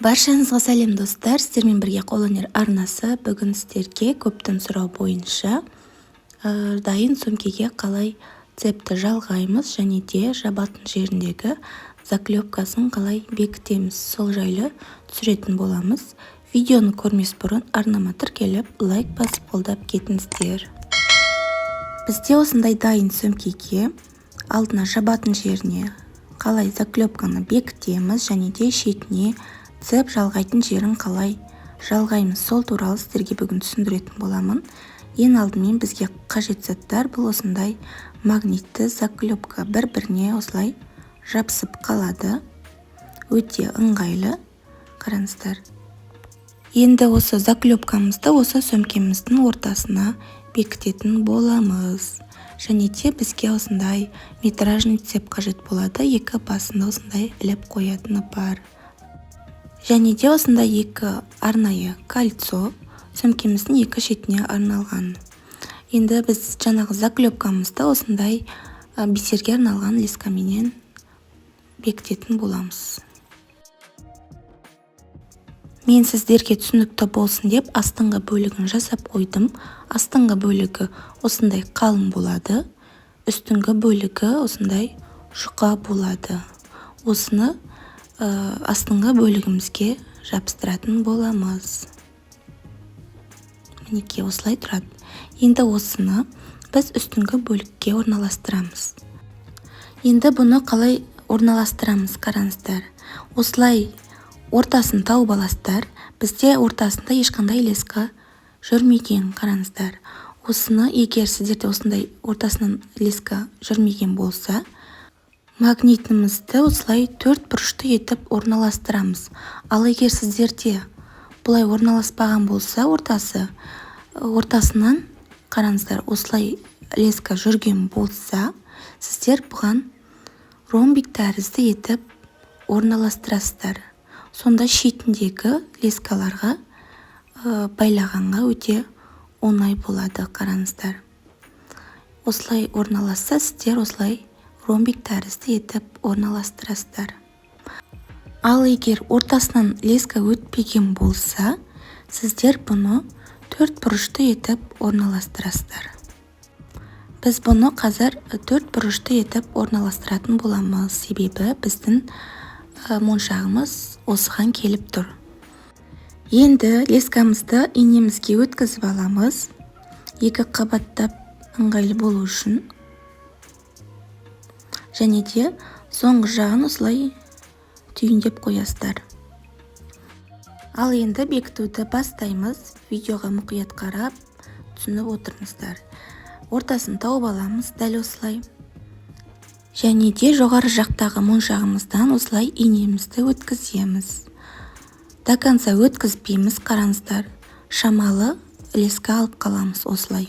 Баршаңызға сәлем достар, сіздермен бірге қолөнер арнасы бүгін сіздерге көптің сұрау бойынша дайын сөмкеге қалай цепті жалғаймыз және де жабатын жеріндегі заклепкасын қалай бекітеміз, сол жайлы түсіретін боламыз. Видеоны көрмес бұрын арнама тіркеліп, лайк басып қолдап кетіңіздер. Бізде осындай дайын сөмкеге алдына жабатын жеріне қалай заклепканы бекітеміз және де шетіне цеп жалғайтын жерін қалай жалғаймыз, сол туралы сіздерге бүгін түсіндіретін боламын. Ең алдымен бізге қажет заттар бұл осындай магнитті заклепка, бір-біріне осылай жабысып қалады. Өте ыңғайлы, қараңыздар. Енді осы заклепкамызды осы сөмкеміздің ортасына бекітетін боламыз. Және де бізге осындай метражный цеп қажет болады. Екі басында осындай іліп қоятыны бар. Және де осындай екі арнайы кольцо сөмкеміздің екі шетіне арналған. Енді біз жаңағы заклепкамызды осындай бисерге арналған лескаменен бекітетін боламыз. Мен сіздерге түсінікті болсын деп астыңғы бөлігін жасап қойдым. Астыңғы бөлігі осындай қалың болады. Үстіңгі бөлігі осындай жұқа болады. Осыны астыңғы бөлігімізге жабыстыратын боламыз. Мінекей осылай тұрады. Енді осыны біз үстіңгі бөлікке орналастырамыз. Енді бұны қалай орналастырамыз, қараңыздар. Осылай ортасын тауып аласыздар. Бізде ортасында ешқандай леска жүрмеген, қараңыздар. Осыны егер сіздерде осындай ортасынан леска жүрмеген болса, магнитімізді осылай төрт бұрышты етіп орналастырамыз. Ал егер сіздерде бұлай орналаспаған болса, ортасынан қараңыздар, осылай леска жүрген болса, сіздер бұған ромбик тәрізді етіп орналастырасыздар. Сонда шетіндегі лескаларға байлағанға өте оңай болады, қараңыздар. Осылай орналасса, сіздер осылай ромбик тәрізді етіп орналастырасыздар. Ал егер ортасынан леска өтпеген болса, сіздер бұны төрт бұрышты етіп орналастырасыздар. Біз бұны қазір төрт бұрышты етіп орналастыратын боламыз, себебі біздің моншағымыз осыған келіп тұр. Енді лескамызды инемізге өткізіп аламыз, екі қабаттап ыңғайлы болу үшін. Және де соңғы жағын осылай түйіндеп қоясыздар. Ал енді бекітуді бастаймыз. Видеоға мұқият қарап, түсініп отырыңыздар. Ортасын тауып аламыз, дәл осылай. Және де жоғары жақтағы моншағымыздан осылай инемізді өткіземіз. До конца өткізбейміз, қараңыздар. Шамалы леска алып қаламыз осылай.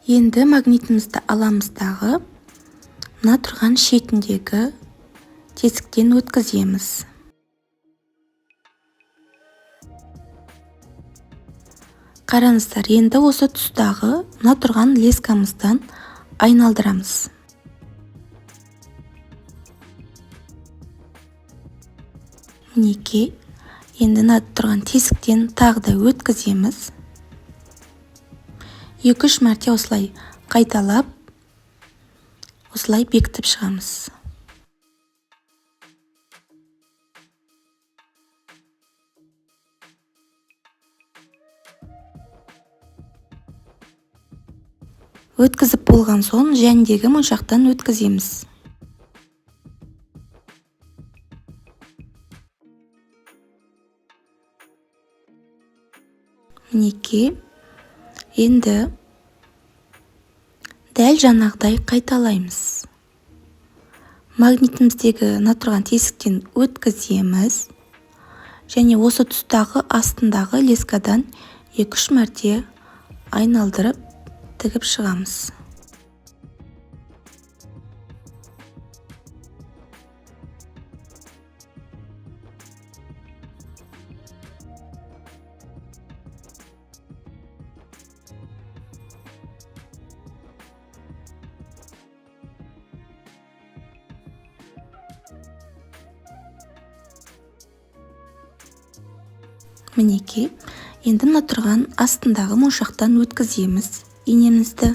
Енді магнитімізді аламыздағы мына тұрған шетіндегі тесіктен өткіземіз. Қараңыздар, енді осы тұстағы мына тұрған лескамыздан айналдырамыз. Мінекей, енді мына тұрған тесіктен тағы да өткіземіз. 2-3 мәрте осылай қайталап, осылай бекітіп шығамыз. Өткізіп болған соң жәндегі моншақтан өткіземіз. Мінекей, енді дәл жаңағыдай қайталаймыз. Магнитіміздегі мына тұрған тесіктен өткіземіз. Және осы тұстағы астындағы лескадан 2-3 мәрте айналдырып тігіп шығамыз. Мінекей, енді мына тұрған астындағы моншақтан өткіземіз инемізді.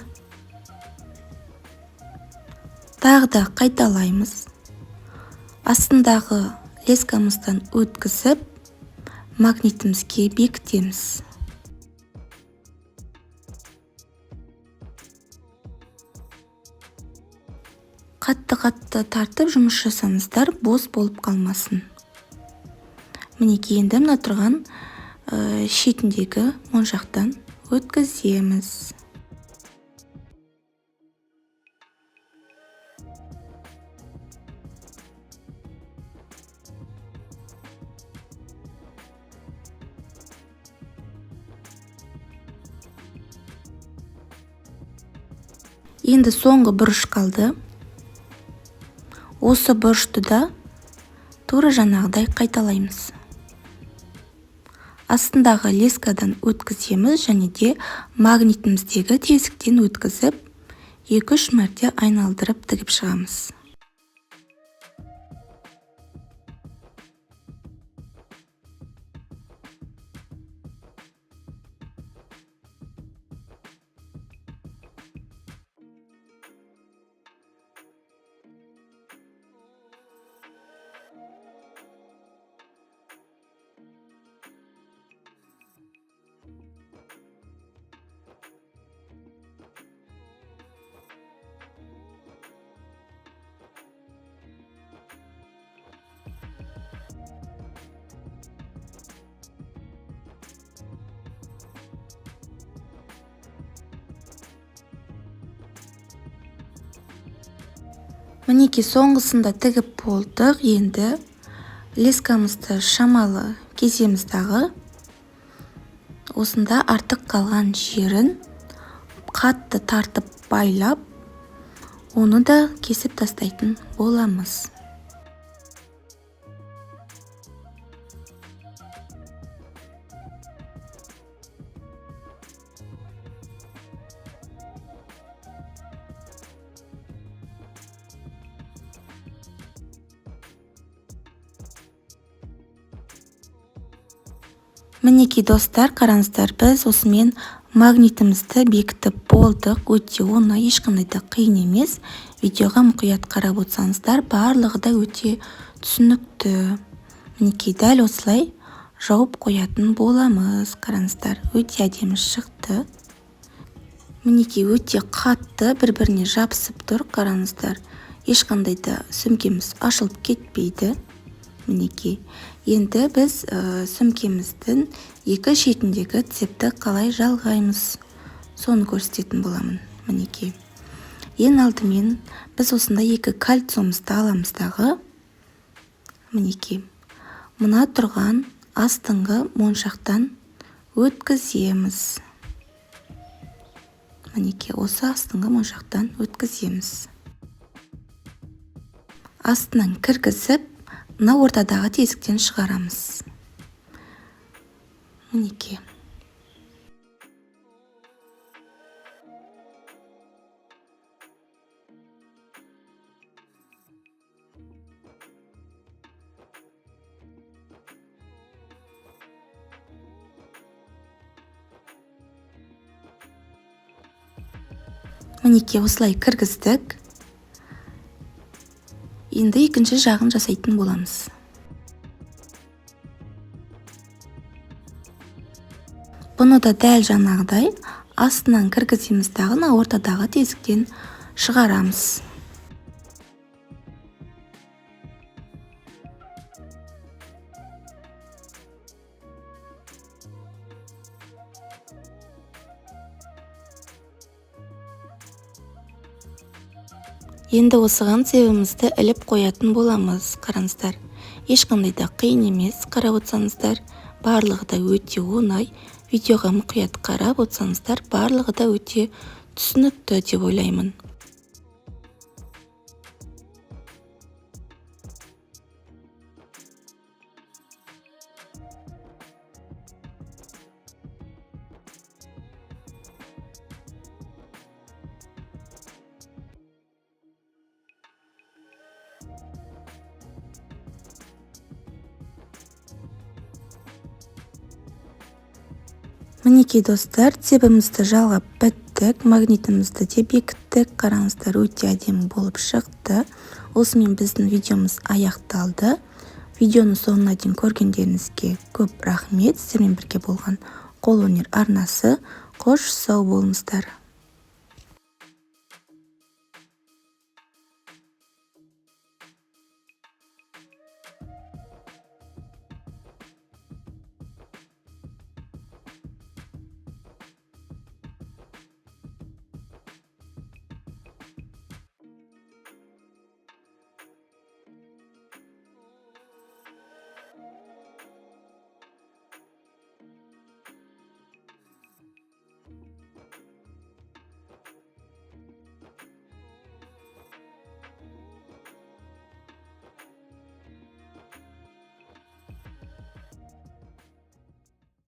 Тағы да қайталаймыз. Астындағы лескамыздан өткізіп, магнитімізге бекітеміз. Қатты-қатты тартып жұмыс жасаңыздар, бос болып қалмасын. Мінекей, енді мына тұрған шетіндегі моншақтан өткіземіз. Енді соңғы бұрыш қалды. Осы бұрышты да тура жаңағыдай қайталаймыз. Астындағы лескадан өткіземіз және де магнитіміздегі тесіктен өткізіп, 2-3 мәрте айналдырып тігіп шығамыз. Мінекей, соңғысында тігіп болдық. Енді лескамызды шамалы кесеміз дағы. Осында артық қалған жерін қатты тартып байлап, оны да кесіп тастайтын боламыз. Мінекей достар, қараңыздар, біз осымен магнитімізді бекітіп болдық. Өте оңай, ешқандай да қиын емес. Видеоға мұқият қарап отырсаңыздар, барлығы да өте түсінікті. Мінекей, дәл осылай жауып қоятын боламыз. Қараңыздар, өте әдемі шықты. Мінекей, өте қатты бір-біріне жабысып тұр. Қараңыздар, ешқандай да сөмкеміз ашылып кетпейді. Мінекей, енді біз сөмкеміздің екі шетіндегі цепті қалай жалғаймыз, соны көрсететін боламын. Мінекей, ең алдымен біз осында екі кольцомызды аламыз дағы. Мінекей, мына тұрған астыңғы моншақтан өткіземіз. Мінекей, осы астыңғы моншақтан өткіземіз. Астынан кіргізіп, мына ортадағы тесіктен шығарамыз. Мінекей. Мінекей, осылай кіргіздік. Енді екінші жағын жасайтын боламыз. Бұны да дәл жаңағыдай астынан кіргіземіз дағы, ортадағы тесіктен шығарамыз. Енді осыған цебімізді іліп қоятын боламыз. Қараңыздар, ешқандай да қиын емес. Қарап отырсаңыздар, барлығы да өте оңай. Видеоға мұқият қарап отырсаңыздар, барлығы да өте түсінікті деп ойлаймын. Мінекей достар, цебімізді жалғап біттік, магнитімізді де бекіттік. Қараңыздар, өте әдемі болып шықты. Осымен біздің видеомыз аяқталды. Видеоны соңына дейін көргендеріңізге көп рахмет. Сіздермен бірге болған қолөнер арнасы. Қош сау болыңыздар.